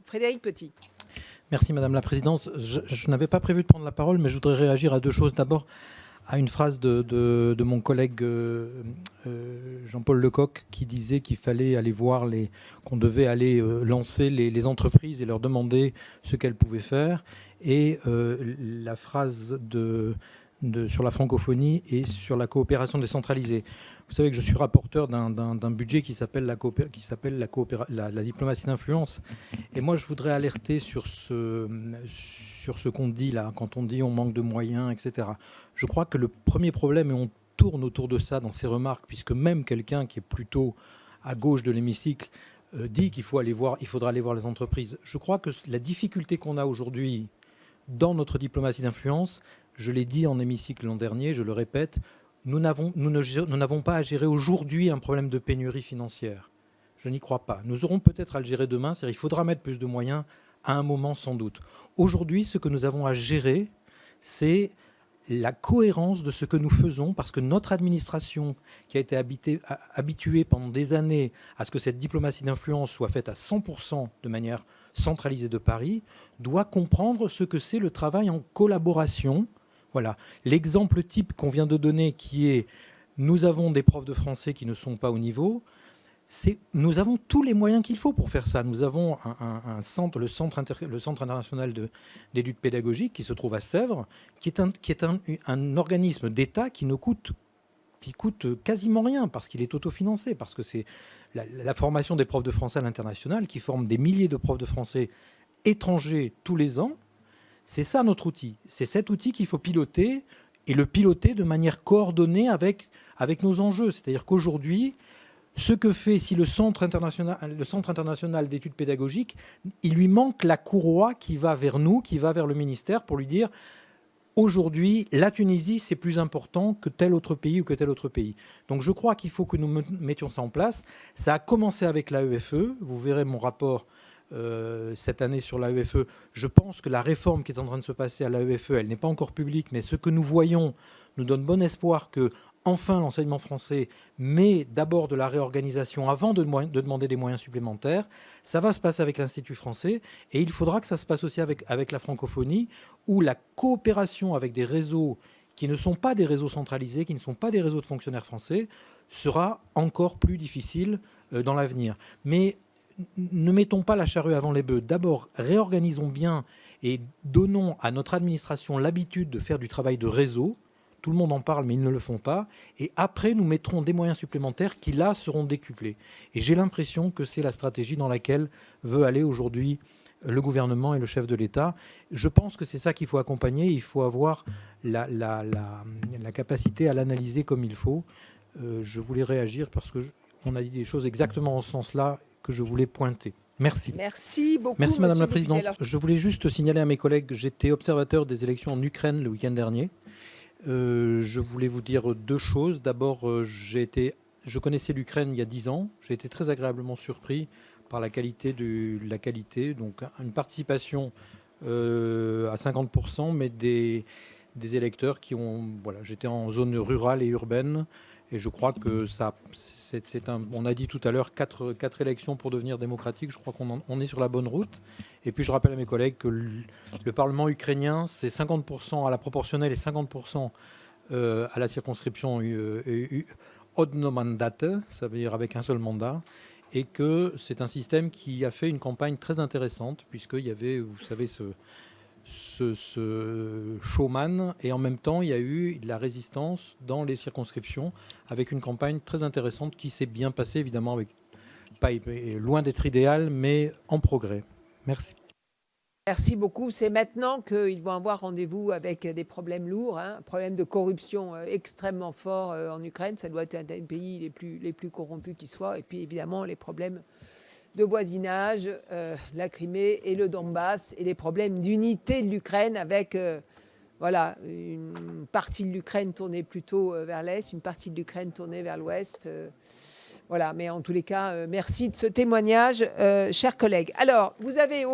Frédéric Petit. Merci Madame la Présidente. Je n'avais pas prévu de prendre la parole, mais je voudrais réagir à deux choses. D'abord, à une phrase de mon collègue Jean-Paul Lecoq qui disait qu'il fallait aller voir qu'on devait aller lancer les entreprises et leur demander ce qu'elles pouvaient faire. Et la phrase sur la francophonie et sur la coopération décentralisée. Vous savez que je suis rapporteur d'un budget qui s'appelle la diplomatie d'influence. Et moi, je voudrais alerter sur ce qu'on dit là, quand on dit on manque de moyens, etc. Je crois que le premier problème, et on tourne autour de ça dans ses remarques, puisque même quelqu'un qui est plutôt à gauche de l'hémicycle dit qu'il faudra aller voir les entreprises. Je crois que la difficulté qu'on a aujourd'hui dans notre diplomatie d'influence, je l'ai dit en hémicycle l'an dernier, je le répète, nous n'avons pas à gérer aujourd'hui un problème de pénurie financière. Je n'y crois pas. Nous aurons peut-être à le gérer demain, c'est-à-dire qu'il faudra mettre plus de moyens à un moment sans doute. Aujourd'hui, ce que nous avons à gérer, c'est la cohérence de ce que nous faisons, parce que notre administration, qui a été habituée pendant des années à ce que cette diplomatie d'influence soit faite à 100% de manière centralisée de Paris, doit comprendre ce que c'est le travail en collaboration. Voilà. L'exemple type qu'on vient de donner, qui est nous avons des profs de français qui ne sont pas au niveau, nous avons tous les moyens qu'il faut pour faire ça. Nous avons le Centre international d'études pédagogiques qui se trouve à Sèvres, qui est un organisme d'État qui coûte quasiment rien, parce qu'il est autofinancé, parce que c'est la formation des profs de français à l'international, qui forme des milliers de profs de français étrangers tous les ans. C'est ça notre outil. C'est cet outil qu'il faut piloter, et le piloter de manière coordonnée avec nos enjeux. C'est-à-dire qu'aujourd'hui, ce que fait, si le Centre international d'études pédagogiques, il lui manque la courroie qui va vers nous, qui va vers le ministère pour lui dire aujourd'hui, la Tunisie, c'est plus important que tel autre pays ou que tel autre pays. Donc je crois qu'il faut que nous mettions ça en place. Ça a commencé avec l'AEFE. Vous verrez mon rapport cette année sur l'AEFE. Je pense que la réforme qui est en train de se passer à l'AEFE, elle n'est pas encore publique, mais ce que nous voyons nous donne bon espoir que enfin l'enseignement français met d'abord de la réorganisation avant de demander des moyens supplémentaires. Ça va se passer avec l'Institut français et il faudra que ça se passe aussi avec la francophonie, où la coopération avec des réseaux qui ne sont pas des réseaux centralisés, qui ne sont pas des réseaux de fonctionnaires français, sera encore plus difficile dans l'avenir. Mais ne mettons pas la charrue avant les bœufs. D'abord, réorganisons bien et donnons à notre administration l'habitude de faire du travail de réseau. Tout le monde en parle, mais ils ne le font pas. Et après, nous mettrons des moyens supplémentaires qui, là, seront décuplés. Et j'ai l'impression que c'est la stratégie dans laquelle veut aller aujourd'hui le gouvernement et le chef de l'État. Je pense que c'est ça qu'il faut accompagner. Il faut avoir la capacité à l'analyser comme il faut. Je voulais réagir parce qu'on a dit des choses exactement en ce sens-là que je voulais pointer. Merci. Merci beaucoup. Merci Madame la Présidente. Je voulais juste signaler à mes collègues que j'étais observateur des élections en Ukraine le week-end dernier. Je voulais vous dire deux choses. D'abord, je connaissais l'Ukraine il y a 10 ans. J'ai été très agréablement surpris par la qualité, donc une participation à 50%, mais des électeurs qui ont... Voilà, j'étais en zone rurale et urbaine, et je crois que on a dit tout à l'heure 4 élections pour devenir démocratique. Je crois qu'on est sur la bonne route. Et puis je rappelle à mes collègues que le Parlement ukrainien, c'est 50% à la proportionnelle et 50% à la circonscription odnomandate, ça veut dire avec un seul mandat, et que c'est un système qui a fait une campagne très intéressante, puisqu'il y avait, vous savez, ce showman, et en même temps il y a eu de la résistance dans les circonscriptions avec une campagne très intéressante qui s'est bien passée, évidemment loin d'être idéal, mais en progrès. Merci. Merci beaucoup. C'est maintenant qu'ils vont avoir rendez-vous avec des problèmes lourds, un problème de corruption extrêmement fort en Ukraine. Ça doit être un des pays les plus corrompus qui soient. Et puis évidemment les problèmes de voisinage, la Crimée et le Donbass, et les problèmes d'unité de l'Ukraine avec voilà, une partie de l'Ukraine tournée plutôt vers l'Est, une partie de l'Ukraine tournée vers l'Ouest. Voilà, mais en tous les cas, merci de ce témoignage, chers collègues. Alors, vous avez